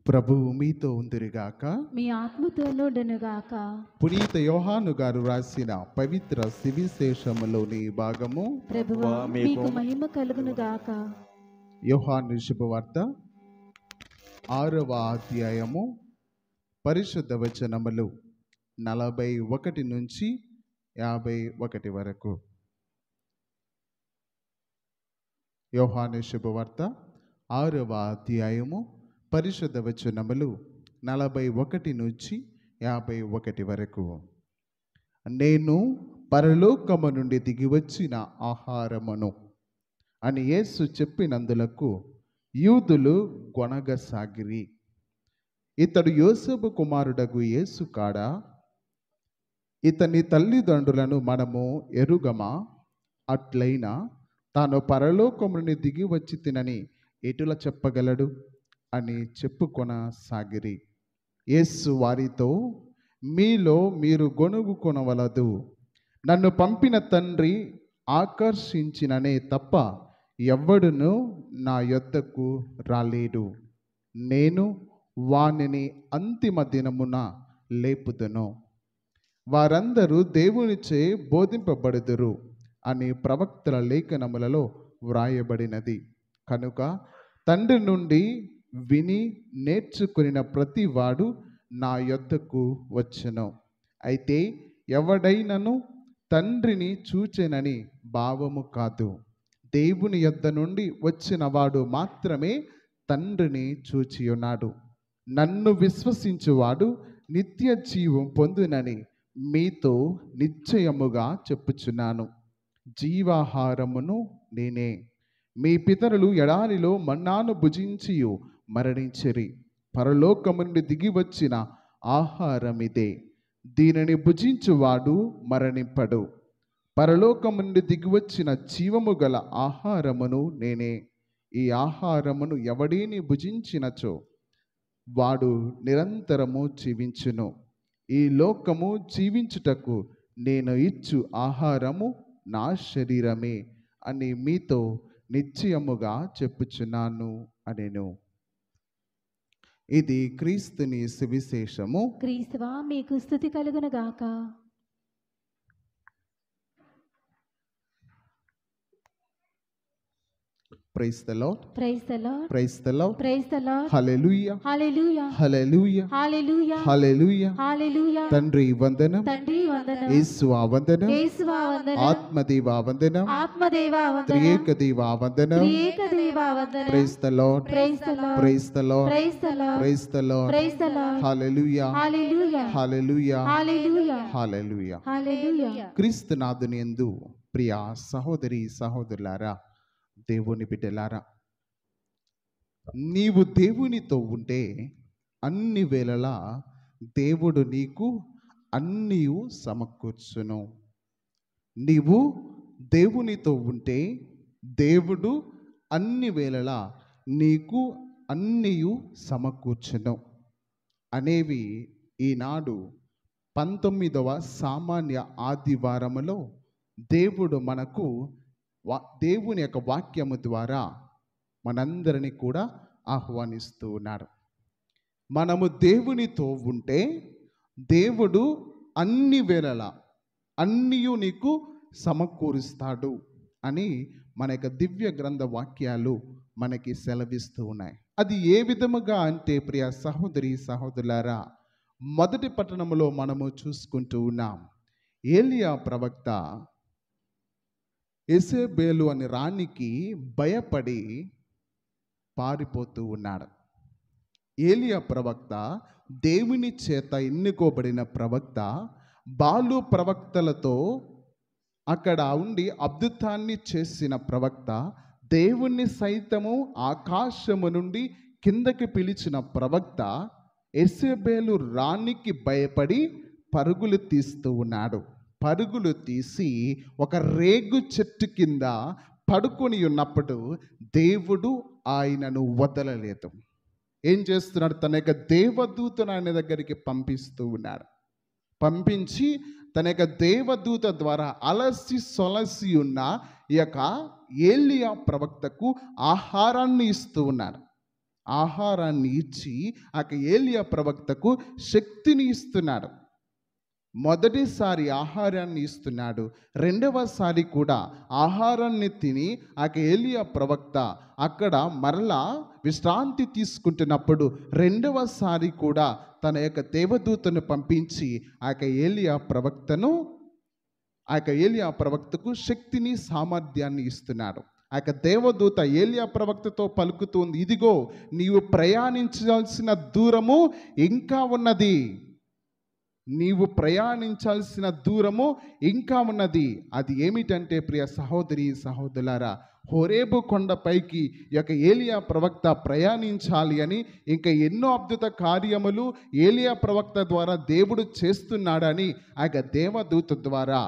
ప్రభువు మీతో ఉందిరిగాక. మీ ఆత్మతోనుడనుగాక. పునీత యోహాను గారు రాసిన పవిత్ర సువిశేషములోని భాగము. ప్రభువా మీకు మహిమ కలుగునుగాక. యోహాను శుభవార్త 6వ అధ్యాయము పరిశుద్ధ వచనములు 41 నుంచి 51 వరకు. యోహాను శుభవార్త 6వ అధ్యాయము పరిశుద్ధ వచనములు 41 నుంచి 51 వరకు. నేను పరలోకము నుండి దిగివచ్చిన ఆహారమును అని యేసు చెప్పినందులకు యూదులు గొనగసాగిరి. ఇతడు యోసేపు కుమారుడగు యేసు కాడా? ఇతని తల్లిదండ్రులను మనము ఎరుగమా? అట్లయినా తాను పరలోకము నుండి దిగి వచ్చి తినని ఎటులా చెప్పగలడు అని చెప్పుకొనసాగిరి. యేసు వారితో, మీలో మీరు గొనుగుకొనవలదు. నన్ను పంపిన తండ్రి ఆకర్షించిననే తప్ప ఎవ్వడును నా యొద్దకు రాలేడు. నేను వానిని అంతిమ దినమున లేపుదును. వారందరూ దేవునిచే బోధింపబడుదురు అని ప్రవక్తల లేఖనములలో వ్రాయబడినది. కనుక తండ్రి నుండి విని నేర్చుకున్న ప్రతి వాడు నా యొద్దకు వచ్చును. అయితే ఎవడైనను తండ్రిని చూచెనని భావము కాదు, దేవుని యొద్ద నుండి వచ్చిన వాడు మాత్రమే తండ్రిని చూచియున్నాడు. నన్ను విశ్వసించువాడు నిత్య జీవం పొందునని మీతో నిశ్చయముగా చెప్పుచున్నాను. జీవాహారమును నేనే. మీ పితరులు ఎడారిలో మన్నాను భుజించి మరణించిరి. పరలోకము నుండి దిగి వచ్చిన ఆహారమిదే. దీనిని భుజించువాడు మరణింపడు. పరలోకము నుండి దిగి వచ్చిన జీవము గల ఆహారమును నేనే. ఈ ఆహారమును ఎవడేని భుజించినచో వాడు నిరంతరము జీవించును. ఈ లోకము జీవించుటకు నేను ఇచ్చు ఆహారము నా శరీరమే అని మీతో నిశ్చయముగా చెప్పుచున్నాను అనెను. ఇది క్రీస్తుని సువిశేషము. క్రీస్తువా మీకు స్తుతి కలుగునుగాక. Praise the Lord. Praise the Lord. Praise the Lord. Praise the Lord. Hallelujah. Hallelujah. Hallelujah. Hallelujah. Hallelujah. Hallelujah. తండ్రి వందనం. తండ్రి వందనం. యేసువా వందనం. యేసువా వందనం. ఆత్మదేవా వందనం. ఆత్మదేవా వందనం. త్రియేక దేవా వందనం. త్రియేక దేవా వందనం. Praise the Lord. Praise the Lord. Praise the Lord. Praise the Lord. Praise the Lord. Praise the Lord. Hallelujah. Hallelujah. Hallelujah. Hallelujah. Hallelujah. Hallelujah. క్రీస్తునాథుని యందు ప్రియ సహోదరి సహోదరులారా, దేవుని బిడ్డలారా, నీవు దేవునితో ఉంటే అన్ని వేళలా దేవుడు నీకు అన్నీ సమకూర్చును. నీవు దేవునితో ఉంటే దేవుడు అన్ని వేళలా నీకు అన్నీ సమకూర్చును అనేవి ఈనాడు 19వ సామాన్య ఆదివారములో దేవుడు మనకు దేవుని యొక్క వాక్యము ద్వారా మనందరినీ కూడా ఆహ్వానిస్తూ ఉన్నాడు. మనము దేవునితో ఉంటే దేవుడు అన్ని వేళలా అన్నీ నీకు సమకూరుస్తాడు అని మన యొక్క దివ్య గ్రంథ వాక్యాలు మనకి సెలవిస్తూ ఉన్నాయి. అది ఏ విధముగా అంటే ప్రియ సహోదరి సహోదరులారా, మొదటి పట్టణంలో మనము చూసుకుంటూ ఉన్నాం. ఏలియా ప్రవక్త యెజెబెలు అనే రాణికి భయపడి పారిపోతూ ఉన్నాడు. ఏలియా ప్రవక్త దేవుని చేత ఎన్నుకోబడిన ప్రవక్త, బాలు ప్రవక్తలతో అక్కడ ఉండి అద్భుతాన్ని చేసిన ప్రవక్త, దేవుణ్ణి సైతము ఆకాశము నుండి కిందకి పిలిచిన ప్రవక్త యెజెబెలు రాణికి భయపడి పరుగులు తీస్తూ ఉన్నాడు. పరుగులు తీసి ఒక రేగు చెట్టు కింద పడుకొని ఉన్నప్పుడు దేవుడు ఆయనను వదలలేదు. ఏం చేస్తున్నాడు? తన యొక్క దేవదూతను ఆయన దగ్గరికి పంపిస్తూ ఉన్నాడు. పంపించి తన యొక్క దేవదూత ద్వారా అలసి సొలసి ఉన్న ఈ యొక్క ఏలియా ప్రవక్తకు ఆహారాన్ని ఇస్తూ ఉన్నాడు. ఆహారాన్ని ఇచ్చి ఏలియా ప్రవక్తకు శక్తిని ఇస్తున్నాడు. మొదటిసారి ఆహారాన్ని ఇస్తున్నాడు, రెండవసారి కూడా ఆహారాన్ని తిని ఏలియా ప్రవక్త అక్కడ మరలా విశ్రాంతి తీసుకుంటున్నప్పుడు రెండవసారి కూడా తన యొక్క దేవదూతను పంపించి ఏలియా ప్రవక్తకు శక్తిని సామర్థ్యాన్ని ఇస్తున్నాడు. దేవదూత ఏలియా ప్రవక్తతో పలుకుతుంది, ఇదిగో నీవు ప్రయాణించాల్సిన దూరము ఇంకా ఉన్నది, నీవు ప్రయాణించాల్సిన దూరము ఇంకా ఉన్నది. అది ఏమిటంటే ప్రియ సహోదరి సహోదరులారా, హోరేబు కొండపైకి ఏలియా ప్రవక్త ప్రయాణించాలి అని, ఇంకా ఎన్నో అద్భుత కార్యములు ఏలియా ప్రవక్త ద్వారా దేవుడు చేస్తున్నాడని దేవదూత ద్వారా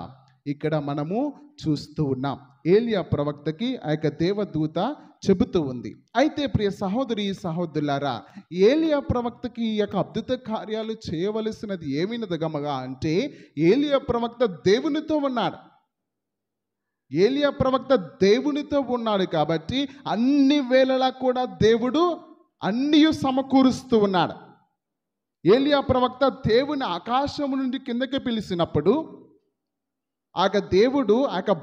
ఇక్కడ మనము చూస్తూ ఉన్నాం. ఏలియా ప్రవక్తకి దేవదూత చెబుతూ ఉంది. అయితే ప్రియ సహోదరి సహోదరులారా, ఏలియా ప్రవక్తకి ఈ యొక్క అద్భుత కార్యాలు చేయవలసినది ఏమినదగమగా అంటే, ఏలియా ప్రవక్త దేవునితో ఉన్నాడు. ఏలియా ప్రవక్త దేవునితో ఉన్నాడు కాబట్టి అన్ని వేళలా కూడా దేవుడు అన్నీ సమకూరుస్తూ ఉన్నాడు. ఏలియా ప్రవక్త దేవుని ఆకాశం నుండి కిందకి పిలిచినప్పుడు దేవుడు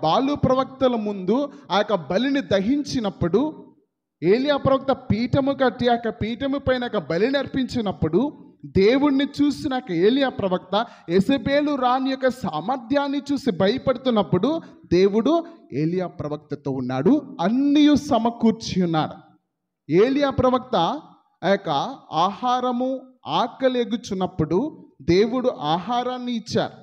బాలు ప్రవక్తల ముందు బలిని దహించినప్పుడు, ఏలియా ప్రవక్త పీఠము కట్టి పీఠము పైన బలిని అర్పించినప్పుడు దేవుణ్ణి చూసిన ఏలియా ప్రవక్త యెజెబెలు రాణి యొక్క సామర్థ్యాన్ని చూసి భయపడుతున్నప్పుడు దేవుడు ఏలియా ప్రవక్తతో ఉన్నాడు, అన్నీ సమకూర్చి ఉన్నాడు. ఏలియా ప్రవక్త ఆహారము ఆకలి ఎగుచున్నప్పుడు దేవుడు ఆహారాన్ని ఇచ్చారు.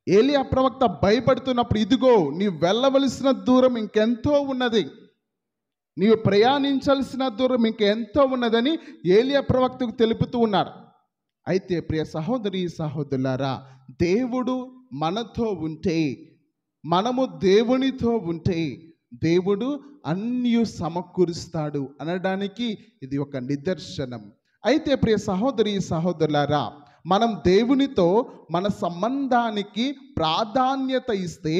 ఏలియా ప్రవక్త భయపడుతున్నప్పుడు, ఇదిగో నీవు వెళ్ళవలసిన దూరం ఇంకెంతో ఉన్నది, నీవు ప్రయాణించాల్సిన దూరం ఇంకెంతో ఉన్నదని ఏలియా ప్రవక్తకు తెలుపుతూ ఉన్నాడు. అయితే ప్రియ సహోదరి సహోదరులారా, దేవుడు మనతో ఉంటే, మనము దేవునితో ఉంటే దేవుడు అన్నీ సమకూరుస్తాడు అనడానికి ఇది ఒక నిదర్శనం. అయితే ప్రియ సహోదరి సహోదరులారా, మనం దేవునితో మన సంబంధానికి ప్రాధాన్యత ఇస్తే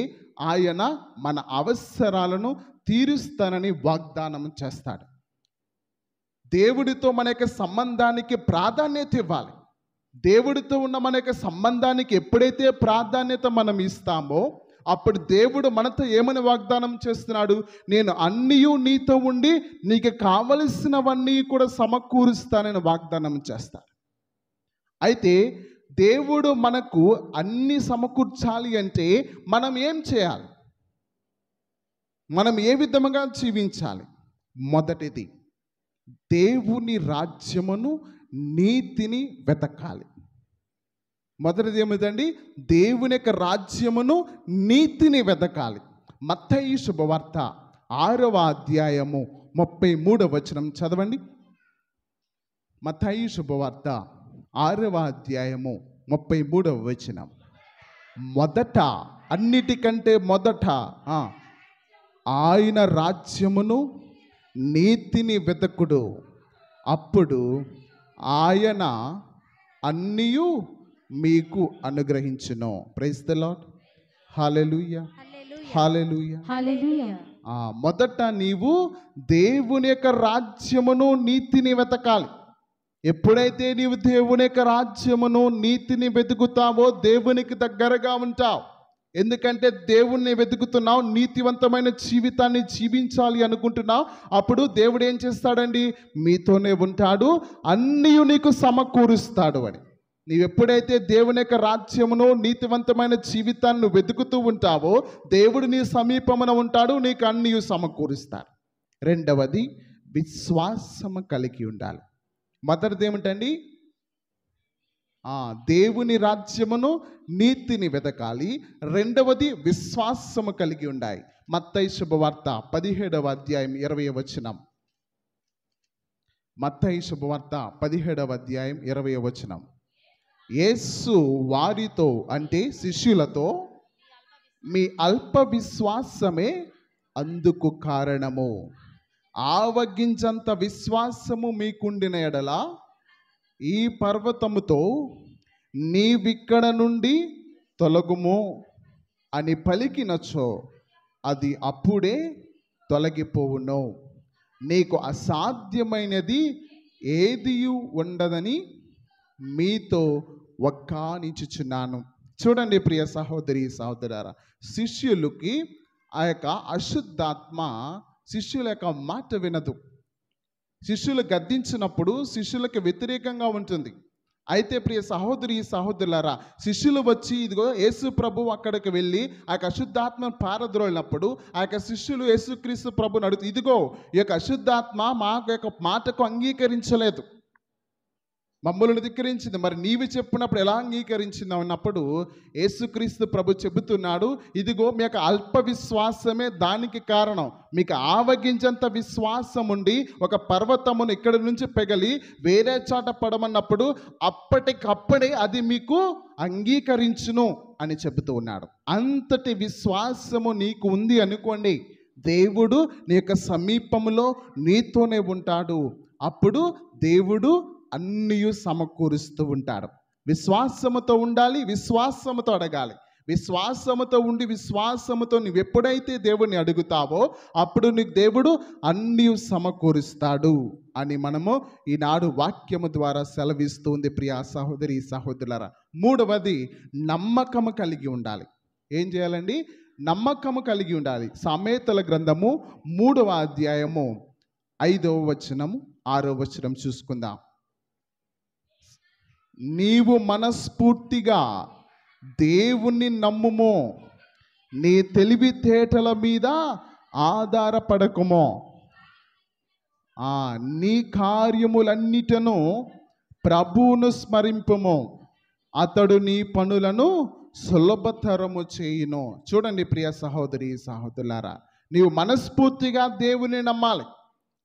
ఆయన మన అవసరాలను తీరుస్తానని వాగ్దానం చేస్తాడు. దేవుడితో మన యొక్క సంబంధానికి ప్రాధాన్యత ఇవ్వాలి. దేవుడితో ఉన్న మన యొక్క సంబంధానికి ఎప్పుడైతే ప్రాధాన్యత మనం ఇస్తామో అప్పుడు దేవుడు మనతో ఏమని వాగ్దానం చేస్తున్నాడు, నేను అన్నీ నీతో ఉండి నీకు కావలసినవన్నీ కూడా సమకూరుస్తానని వాగ్దానం చేస్తాడు. అయితే దేవుడు మనకు అన్ని సమకూర్చాలి అంటే మనం ఏం చేయాలి, మనం ఏ విధముగా జీవించాలి? మొదటిది, దేవుని రాజ్యమును నీతిని వెతకాలి. మొదటిది ఏమిటండి? దేవుని యొక్క రాజ్యమును నీతిని వెతకాలి. మత్తయి శుభవార్త 6వ అధ్యాయము 33వ వచనం చదవండి. మత్తయి శుభవార్త 6వ అధ్యాయము 33వ వచనం. మొదట, అన్నిటికంటే మొదట ఆయన రాజ్యమును నీతిని వెతకుడు, అప్పుడు ఆయన అన్నీ మీకు అనుగ్రహించును. Praise the Lord. Hallelujah, hallelujah, hallelujah. మొదట నీవు దేవుని యొక్క రాజ్యమును నీతిని వెతకాలి. ఎప్పుడైతే నీవు దేవుని యొక్క రాజ్యమును నీతిని వెతుకుతావో దేవునికి దగ్గరగా ఉంటావు. ఎందుకంటే దేవుణ్ణి వెతుకుతున్నావు, నీతివంతమైన జీవితాన్ని జీవించాలి అనుకుంటున్నావు. అప్పుడు దేవుడు ఏం చేస్తాడండి? మీతోనే ఉంటాడు, అన్నీ నీకు సమకూరుస్తాడు అని. నీవు ఎప్పుడైతే దేవుని యొక్క రాజ్యమును నీతివంతమైన జీవితాన్ని వెతుకుతూ ఉంటావో దేవుడు నీ సమీపమున ఉంటాడు, నీకు అన్నీ సమకూరుస్తాడు. రెండవది, విశ్వాసము కలిగి ఉండాలి. మొదటిది ఏమిటండి? దేవుని రాజ్యమును నీతిని వెతకాలి. రెండవది, విశ్వాసము కలిగి ఉండాలి. మత్తయి శుభవార్త 17వ అధ్యాయం 20వ వచనం. మత్తయి శుభవార్త 17వ అధ్యాయం 20వ వచనం. యేసు వారితో, అంటే శిష్యులతో, మీ అల్ప విశ్వాసమే అందుకు కారణము. ఆవగించంత విశ్వాసము మీకుండిన ఎడల ఈ పర్వతముతో నీవిక్కడ నుండి తొలగుము అని పలికినచో అది అప్పుడే తొలగిపోవును. నీకు అసాధ్యమైనది ఏదియు ఉండదని మీతో ఒక్కానించుచున్నాను. చూడండి ప్రియ సహోదరి సహోదరులారా, శిష్యులకి ఆ యొక్క అశుద్ధాత్మ శిష్యుల యొక్క మాట వినదు. శిష్యులు గద్దించినప్పుడు శిష్యులకు వ్యతిరేకంగా ఉంటుంది. అయితే ప్రియ సహోదరి సహోదరులారా, శిష్యులు వచ్చి ఇదిగో యేసు ప్రభు అక్కడికి వెళ్ళి ఆ యొక్క అశుద్ధాత్మను పారద్రోలినప్పుడు ఆ యొక్క శిష్యులు యేసుక్రీస్తు ప్రభుని అడుగుతూ, ఇదిగో ఈ యొక్క అశుద్ధాత్మ మా యొక్క మాటకు అంగీకరించలేదు, మమ్మల్ని ధిక్కరించింది, మరి నీవు చెప్పినప్పుడు ఎలా అంగీకరించింది అన్నప్పుడు యేసుక్రీస్తు ప్రభు చెబుతున్నాడు, ఇదిగో మీ యొక్క అల్ప విశ్వాసమే దానికి కారణం. మీకు ఆవగించంత విశ్వాసం ఉండి ఒక పర్వతమును ఇక్కడి నుంచి పెగలి వేరే చాట పడమన్నప్పుడు అప్పటికప్పుడే అది మీకు అంగీకరించును అని చెబుతూ ఉన్నాడు. అంతటి విశ్వాసము నీకు ఉంది అనుకోండి, దేవుడు నీ యొక్క సమీపంలో నీతోనే ఉంటాడు. అప్పుడు దేవుడు అన్నీ సమకూరుస్తూ ఉంటాడు. విశ్వాసముతో ఉండాలి, విశ్వాసముతో అడగాలి. విశ్వాసముతో ఉండి విశ్వాసముతో నువ్వు ఎప్పుడైతే దేవుణ్ణి అడుగుతావో అప్పుడు నీకు దేవుడు అన్నీ సమకూరుస్తాడు అని మనము ఈనాడు వాక్యము ద్వారా సెలవిస్తుంది ప్రియ సహోదరి సహోదరులారా. మూడవది నమ్మకము కలిగి ఉండాలి. ఏం చేయాలండి? నమ్మకము కలిగి ఉండాలి. సామెతల గ్రంథము 3వ అధ్యాయము 5వ వచనము 6వ వచనం చూసుకుందాం. నీవు మనస్ఫూర్తిగా దేవుణ్ణి నమ్ముము, నీ తెలివితేటల మీద ఆధారపడకుము, నీ కార్యములన్నిటను ప్రభువును స్మరింపుము, అతడు నీ పనులను సులభతరము చేయును. చూడండి ప్రియ సహోదరి సహోదరులారా, నీవు మనస్ఫూర్తిగా దేవుని నమ్మాలి.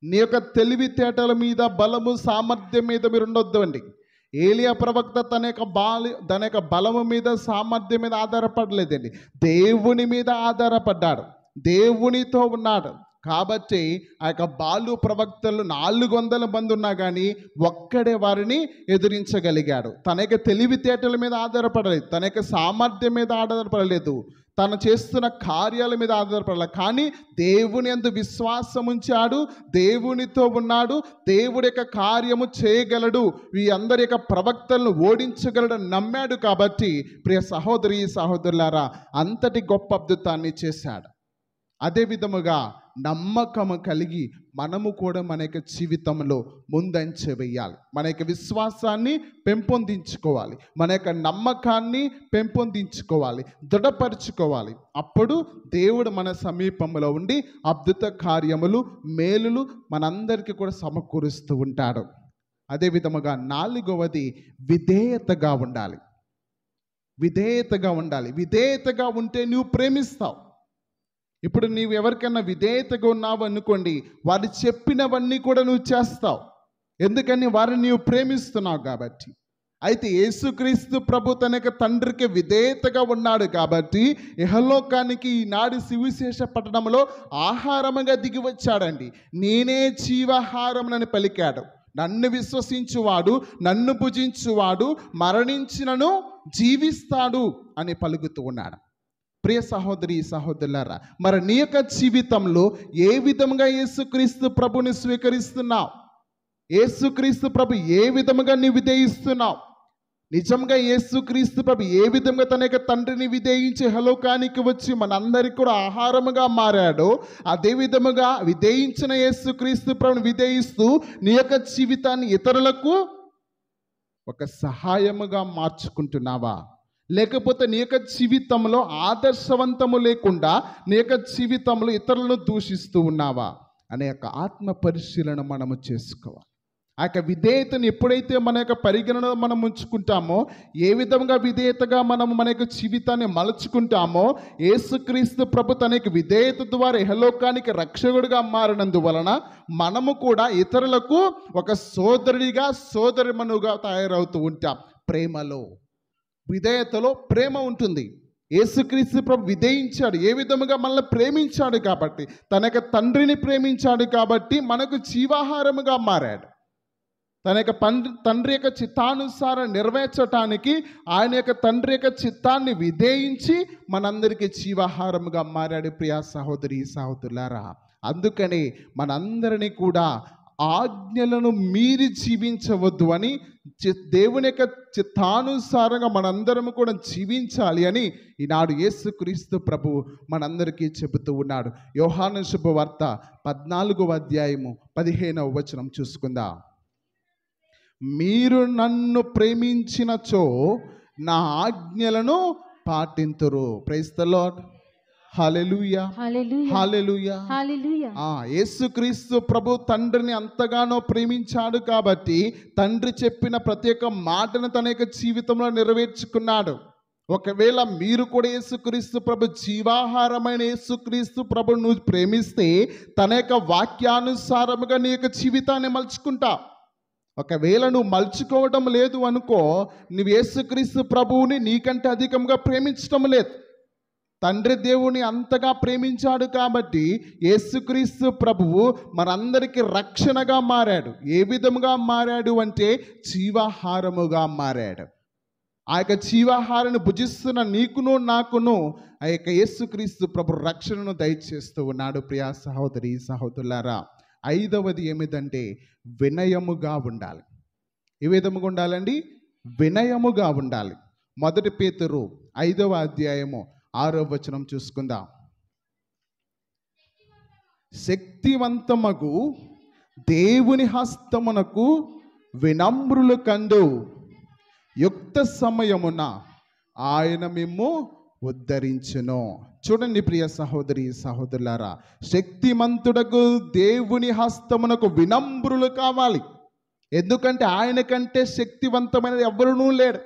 నీ యొక్క తెలివితేటల మీద, బలము సామర్థ్యం మీద మీరు ఉండొద్దండి. ఏలియా ప్రవక్త తన యొక్క బలము మీద సామర్థ్యం మీద ఆధారపడలేదండి, దేవుని మీద ఆధారపడ్డాడు, దేవునితో ఉన్నాడు. కాబట్టి ఆ యొక్క బాలు ప్రవక్తలు 400 మంది ఉన్నా కానీ ఒక్కడే వారిని ఎదిరించగలిగాడు. తన యొక్క తెలివితేటల మీద ఆధారపడలేదు, తన యొక్క సామర్థ్యం మీద ఆధారపడలేదు, తను చేస్తున్న కార్యాల మీద ఆధారపడలేదు, కానీ దేవుని యందు విశ్వాసం ఉంచాడు, దేవునితో ఉన్నాడు, దేవుడి యొక్క కార్యము చేయగలడు, ఈ అందరి యొక్క ప్రవక్తలను ఓడించగలడు నమ్మాడు. కాబట్టి ప్రియ సహోదరి సహోదరులారా, అంతటి గొప్ప అద్భుతాన్ని చేశాడు. అదే విధముగా నమ్మకము కలిగి మనము కూడా మన యొక్క జీవితంలో ముందంచ వేయాలి. మన యొక్క విశ్వాసాన్ని పెంపొందించుకోవాలి, మన యొక్క నమ్మకాన్ని పెంపొందించుకోవాలి, దృఢపరుచుకోవాలి. అప్పుడు దేవుడు మన సమీపంలో ఉండి అద్భుత కార్యములు, మేలులు మనందరికీ కూడా సమకూరుస్తూ ఉంటాడు. అదే విధముగా 4వది విధేయతగా ఉండాలి. విధేయతగా ఉండాలి. విధేయతగా ఉంటే నువ్వు ప్రేమిస్తావు. ఇప్పుడు నీవు ఎవరికైనా విధేయతగా ఉన్నావు అనుకోండి, వారు చెప్పినవన్నీ కూడా నువ్వు చేస్తావు. ఎందుకని? వారిని నీవు ప్రేమిస్తున్నావు కాబట్టి. అయితే యేసుక్రీస్తు ప్రభు తన యొక్క తండ్రికి విధేయతగా ఉన్నాడు కాబట్టి ఇహలోకానికి ఈనాడు సువిశేష పట్టణంలో ఆహారముగా దిగి వచ్చాడండి. నేనే జీవాహారం అని పలికాడు. నన్ను విశ్వసించువాడు, నన్ను భుజించువాడు మరణించినను జీవిస్తాడు అని పలుకుతూ ఉన్నాడు. ప్రియ సహోదరి సహోదరులారా, మరి నీ యొక్క జీవితంలో ఏ విధంగా యేసుక్రీస్తు ప్రభుని స్వీకరిస్తున్నావు? యేసుక్రీస్తు ప్రభు ఏ విధముగా నీ విధేయిస్తున్నావు? నిజంగా యేసుక్రీస్తు ప్రభు ఏ విధంగా తన యొక్క తండ్రిని విధేయించి హలోకానికి వచ్చి మనందరికీ కూడా ఆహారముగా మారాడో అదే విధముగా విధేయించిన యేసుక్రీస్తు ప్రభుని విధేయిస్తూ నీ యొక్క జీవితాన్ని ఇతరులకు ఒక సహాయముగా మార్చుకుంటున్నావా? లేకపోతే నీ యొక్క జీవితంలో ఆదర్శవంతము లేకుండా నీ యొక్క జీవితంలో ఇతరులను దూషిస్తూ ఉన్నావా అనే యొక్క ఆత్మ పరిశీలన మనము చేసుకోవాలి. ఆ యొక్క విధేయతను ఎప్పుడైతే మన యొక్క పరిగణనలో మనం ఉంచుకుంటామో, ఏ విధంగా విధేయతగా మనము మన యొక్క జీవితాన్ని మలుచుకుంటామో, యేసుక్రీస్తు ప్రభు తన యొక్క విధేయత ద్వారా ఇహలోకానికి రక్షకుడిగా మారినందువలన మనము కూడా ఇతరులకు ఒక సోదరుడిగా సోదరిమనుగా తయారవుతూ ఉంటాం. ప్రేమలో, విధేయతలో ప్రేమ ఉంటుంది. యేసుక్రీస్తు ప్రభు విధేయించాడు, ఏ విధముగా మనల్ని ప్రేమించాడు కాబట్టి, తన యొక్క తండ్రిని ప్రేమించాడు కాబట్టి మనకు జీవాహారముగా మారాడు. తన యొక్క తండ్రి యొక్క చిత్తానుసారం నెరవేర్చటానికి ఆయన యొక్క తండ్రి యొక్క చిత్తాన్ని విధేయించి మనందరికీ జీవాహారముగా మారాడు. ప్రియా సహోదరి సహోదరులారా, అందుకని మనందరినీ కూడా ఆజ్ఞలను మీరి జీవించవద్దు అని దేవుని యొక్క చిత్తానుసారంగా మనందరం కూడా జీవించాలి అని ఈనాడు యేసుక్రీస్తు ప్రభు మనందరికీ చెబుతూ ఉన్నాడు. యోహాను శుభవార్త 14వ అధ్యాయము 15వ వచనం చూసుకుందాం. మీరు నన్ను ప్రేమించినచో నా ఆజ్ఞలను పాటింతురు. Praise the Lord. Hallelujah, hallelujah, hallelujah, hallelujah. యేసుక్రీస్తు ప్రభు తండ్రిని అంతగానో ప్రేమించాడు కాబట్టి తండ్రి చెప్పిన ప్రతి ఒక్క మాటను తన యొక్క జీవితంలో నెరవేర్చుకున్నాడు. ఒకవేళ మీరు కూడా యేసుక్రీస్తు ప్రభు జీవాహారమైన యేసుక్రీస్తు ప్రభును నువ్వు ప్రేమిస్తే తన యొక్క వాక్యానుసారముగా నీ యొక్క జీవితాన్ని మలుచుకుంటా. ఒకవేళ నువ్వు మలుచుకోవడం లేదు అనుకో, నువ్వు యేసుక్రీస్తు ప్రభువుని నీకంటే అధికంగా ప్రేమించడం లేదు. తండ్రి దేవుని అంతగా ప్రేమించాడు కాబట్టి యేసుక్రీస్తు ప్రభువు మనందరికీ రక్షణగా మారాడు. ఏ విధముగా మారాడు అంటే జీవాహారముగా మారాడు. ఆ యొక్క జీవాహారాన్ని భుజిస్తున్న నీకును నాకును ఆ యొక్క యేసుక్రీస్తు ప్రభు రక్షణను దయచేస్తూ ఉన్నాడు. ప్రియా సహోదరి సహోదరులారా, 5వది ఏమిటంటే వినయముగా ఉండాలి. ఏ విధముగా ఉండాలండి? వినయముగా ఉండాలి. 1 పేతురు 5వ అధ్యాయము 6వ వచనం చూసుకుందాం. శక్తివంతమగు దేవుని హస్తమునకు వినమ్రులు కండు యుక్త సమయమున ఆయన మిమ్ము ఉద్ధరించును. చూడండి ప్రియ సహోదరి సహోదరులారా, శక్తిమంతుడకు దేవుని హస్తమునకు వినమ్రులు కావాలి. ఎందుకంటే ఆయన కంటే శక్తివంతమైనది ఎవరునూ లేడు.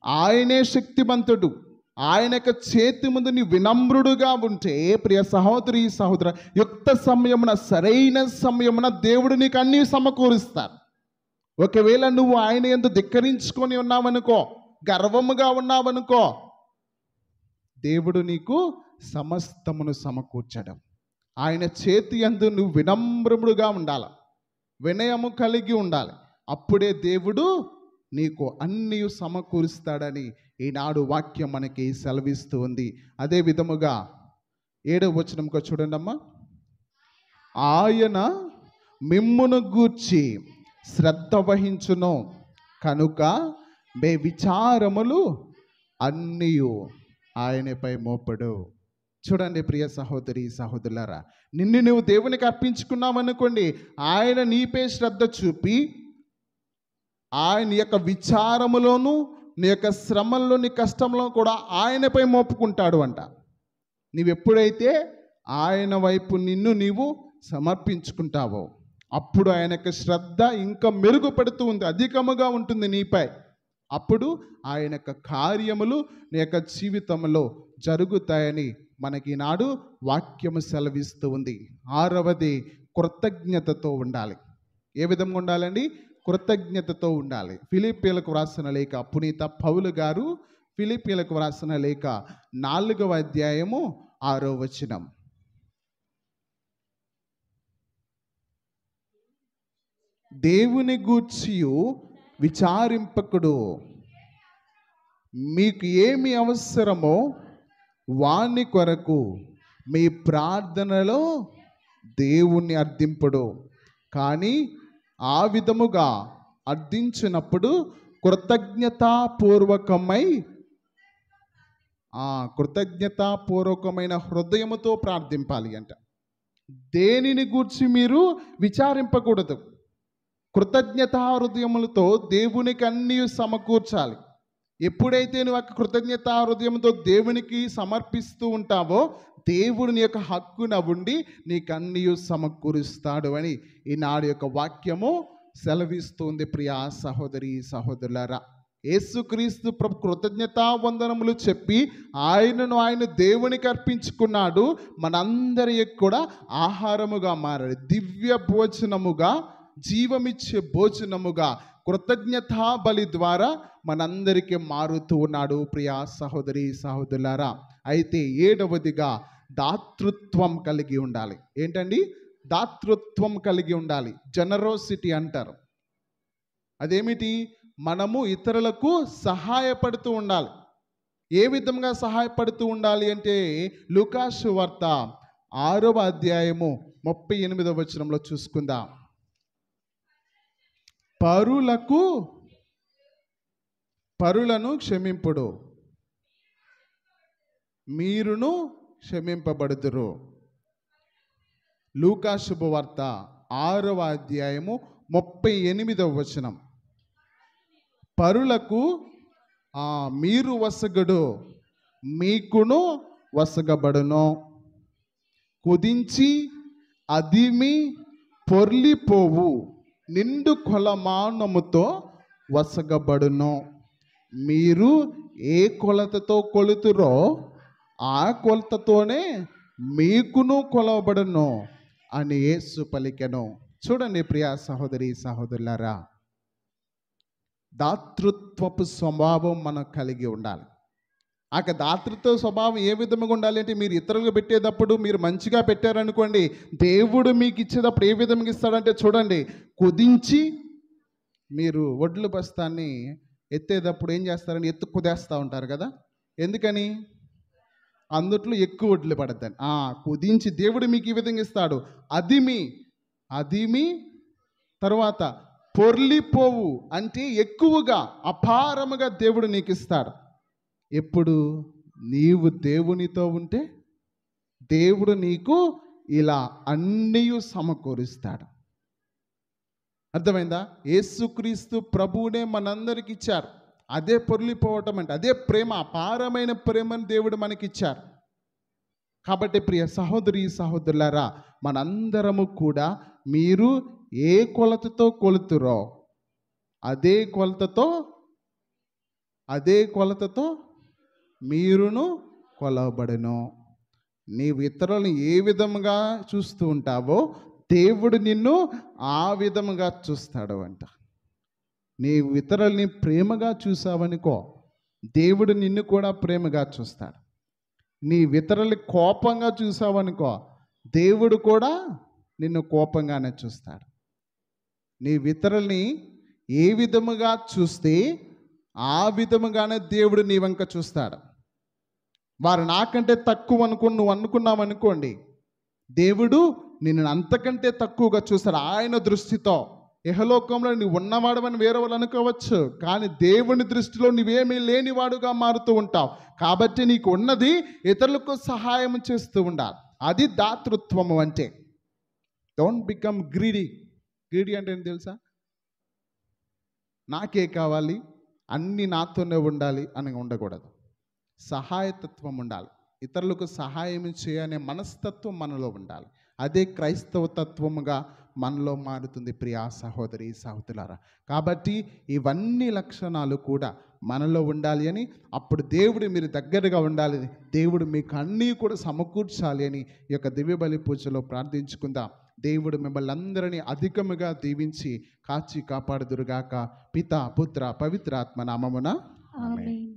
ఆయనే శక్తివంతుడు. ఆయన యొక్క చేతి ముందు నీ వినమ్రుడుగా ఉంటే ప్రియ సహోదరి సహోదర, యుక్త సమయమున సరైన సమయమున దేవుడు నీకు అన్నీ సమకూరుస్తాడు. ఒకవేళ నువ్వు ఆయన యందు ధిక్కరించుకొని ఉన్నావనుకో, గర్వముగా ఉన్నావనుకో, దేవుడు నీకు సమస్తమును సమకూర్చడం. ఆయన చేతి యందు నువ్వు వినమ్రముడుగా ఉండాలి, వినయము కలిగి ఉండాలి. అప్పుడే దేవుడు నీకు అన్నీ సమకూరుస్తాడని ఈనాడు వాక్యం మనకి సెలవిస్తూ ఉంది. అదే విధముగా 7వ వచనంలో చూడండి అమ్మా. ఆయన మిమ్మును గూర్చి శ్రద్ధ వహించును కనుక మీ విచారములు అన్నీ ఆయనపై మోపడు. చూడండి ప్రియ సహోదరి సహోదరులారా, నిన్ను నువ్వు దేవునికి అర్పించుకున్నావనుకోండి, ఆయన నీపై శ్రద్ధ చూపి ఆయన యొక్క విచారములోను నీ యొక్క శ్రమల్లో నీ కష్టంలో కూడా ఆయనపై మోపుకుంటాడు అంట. నీవెప్పుడైతే ఆయన వైపు నిన్ను నీవు సమర్పించుకుంటావో అప్పుడు ఆయన యొక్క శ్రద్ధ ఇంకా మెరుగుపడుతూ ఉంది, అధికముగా ఉంటుంది నీపై. అప్పుడు ఆయన యొక్క కార్యములు నీ యొక్క జీవితంలో జరుగుతాయని మనకి ఈనాడు వాక్యము సెలవిస్తూ ఉంది. 6వది కృతజ్ఞతతో ఉండాలి. ఏ విధంగా ఉండాలండి? కృతజ్ఞతతో ఉండాలి. ఫిలిప్పీయులకు వ్రాసిన లేఖ పునీత పౌలు గారు ఫిలిప్పీయులకు వ్రాసిన లేఖ 4వ అధ్యాయము 6వ వచనం. దేవుని గూర్చియు విచారింపకుడు, మీకు ఏమి అవసరమో వాని కొరకు మీ ప్రార్థనలో దేవుణ్ణి అర్థింపుడు. కానీ ఆ విధముగా అర్థించినప్పుడు కృతజ్ఞతాపూర్వకమైన హృదయముతో ప్రార్థింపాలి అంట. దేనిని గూర్చి మీరు విచారింపకూడదు. కృతజ్ఞతా హృదయములతో దేవునికి అన్నీ సమకూర్చాలి. ఎప్పుడైతే నువ్వు ఆ కృతజ్ఞతా హృదయంతో దేవునికి సమర్పిస్తూ ఉంటావో దేవుడు నీ యొక్క హక్కున ఉండి నీకు అన్నీ సమకూరుస్తాడు అని ఈనాడు యొక్క వాక్యము సెలవిస్తుంది. ప్రియా సహోదరి సహోదరులారా, యేసుక్రీస్తు ప్రభు కృతజ్ఞతా వందనములు చెప్పి ఆయన దేవునికి అర్పించుకున్నాడు. మనందరికి కూడా ఆహారముగా మారాడు, దివ్య భోజనముగా, జీవమిచ్చే భోజనముగా కృతజ్ఞతా బలి ద్వారా మనందరికీ మారుతూ ఉన్నాడు. ప్రియా సహోదరి సహోదరులారా, అయితే 7వదిగా దాతృత్వం కలిగి ఉండాలి. ఏంటండి? దాతృత్వం కలిగి ఉండాలి. జనరోసిటీ అంటారు. అదేమిటి? మనము ఇతరులకు సహాయపడుతూ ఉండాలి. ఏ విధంగా సహాయపడుతూ ఉండాలి అంటే లూకా సువార్త 6వ అధ్యాయము 38వ వచనంలో చూసుకుందాం. పరులను క్షమింపుడు, మీరును క్షమింపబడుదురు. లూకా శుభవార్త 6వ అధ్యాయము 38వ వచనం. పరులకు మీరు వసగడు, మీకును వసగబడును. కుదించి అదిమి పొర్లిపోవు నిండు కొలమానముతో వసగబడును. మీరు ఏ కొలతతో కొలుతురో ఆ కొలతతోనే మీకును కొలవబడును అని యేసు పలికెను. చూడండి ప్రియ సహోదరి సహోదరులారా, దాతృత్వపు స్వభావం మనం కలిగి ఉండాలి. ఆ దాతృత్వ స్వభావం ఏ విధంగా ఉండాలి అంటే, మీరు ఇతరులకు పెట్టేటప్పుడు మీరు మంచిగా పెట్టారనుకోండి, దేవుడు మీకు ఇచ్చేటప్పుడు ఏ విధంగా ఇస్తాడంటే చూడండి, కుదించి మీరు వడ్ల బస్తాన్ని ఎత్తేటప్పుడు ఏం చేస్తారని కుదేస్తూ ఉంటారు కదా. ఎందుకని? అందుట్లో ఎక్కువ వడ్లు పడద్దని. కుదించి దేవుడు మీకు ఈ విధంగా ఇస్తాడు. అదిమి తర్వాత పొర్లిపోవు అంటే ఎక్కువగా అపారముగా దేవుడు నీకు ఇస్తాడు. ఎప్పుడు నీవు దేవునితో ఉంటే దేవుడు నీకు ఇలా అన్నీ సమకూరుస్తాడు. అర్థమైందా? యేసుక్రీస్తు ప్రభువునే మనందరికి ఇచ్చారు. అదే పొర్లిపోవటం అంటే అదే ప్రేమ, అపారమైన ప్రేమను దేవుడు మనకిచ్చారు. కాబట్టి ప్రియ సహోదరి సహోదరులారా, మనందరము కూడా మీరు ఏ కొలతతో కొలుతురో అదే కొలతతో మీరును కొలవబడును. నీవు ఇతరులను ఏ విధముగా చూస్తూ ఉంటావో దేవుడు నిన్ను ఆ విధముగా చూస్తాడు అంట. నీవు ఇతరుల్ని ప్రేమగా చూసావనుకో, దేవుడు నిన్ను కూడా ప్రేమగా చూస్తాడు. నీ ఇతరుల్ని కోపంగా చూసావనుకో, దేవుడు కూడా నిన్ను కోపంగానే చూస్తాడు. నీ ఇతరుల్ని ఏ విధముగా చూస్తే ఆ విధముగానే దేవుడు నీ వంక చూస్తాడు. వారు నాకంటే తక్కువ నువ్వు అనుకున్నావనుకోండి, దేవుడు నిన్ను అంతకంటే తక్కువగా చూస్తాడు. ఆయన దృష్టితో ఇహలోకంలో నువ్వు ఉన్నవాడవని వేరే వాళ్ళు అనుకోవచ్చు, కానీ దేవుని దృష్టిలో నువ్వేమీ లేనివాడుగా మారుతూ ఉంటావు. కాబట్టి నీకు ఉన్నది ఇతరులకు సహాయం చేస్తూ ఉండాలి. అది దాతృత్వము అంటే. Don't become greedy. గ్రీడీ అంటే ఏంటి తెలుసా? నాకే కావాలి, అన్నీ నాతోనే ఉండాలి అని ఉండకూడదు. సహాయతత్వం ఉండాలి. ఇతరులకు సహాయం చేయనే మనస్తత్వం మనలో ఉండాలి. అదే క్రైస్తవ తత్వముగా మనలో మారుతుంది ప్రియా సహోదరి సహోదరులారా. కాబట్టి ఇవన్నీ లక్షణాలు కూడా మనలో ఉండాలి అని, అప్పుడు దేవుడు మీరు దగ్గరగా ఉండాలి, దేవుడు మీకు అన్నీ కూడా సమకూర్చాలి అని ఈ యొక్క దివ్య బలి పూజలో ప్రార్థించుకుందాం. దేవుడు మిమ్మల్ని అందరినీ అధికముగా దీవించి కాచి కాపాడుదురుగాక. పిత పుత్ర పవిత్రాత్మ నామమున ఆమేన్.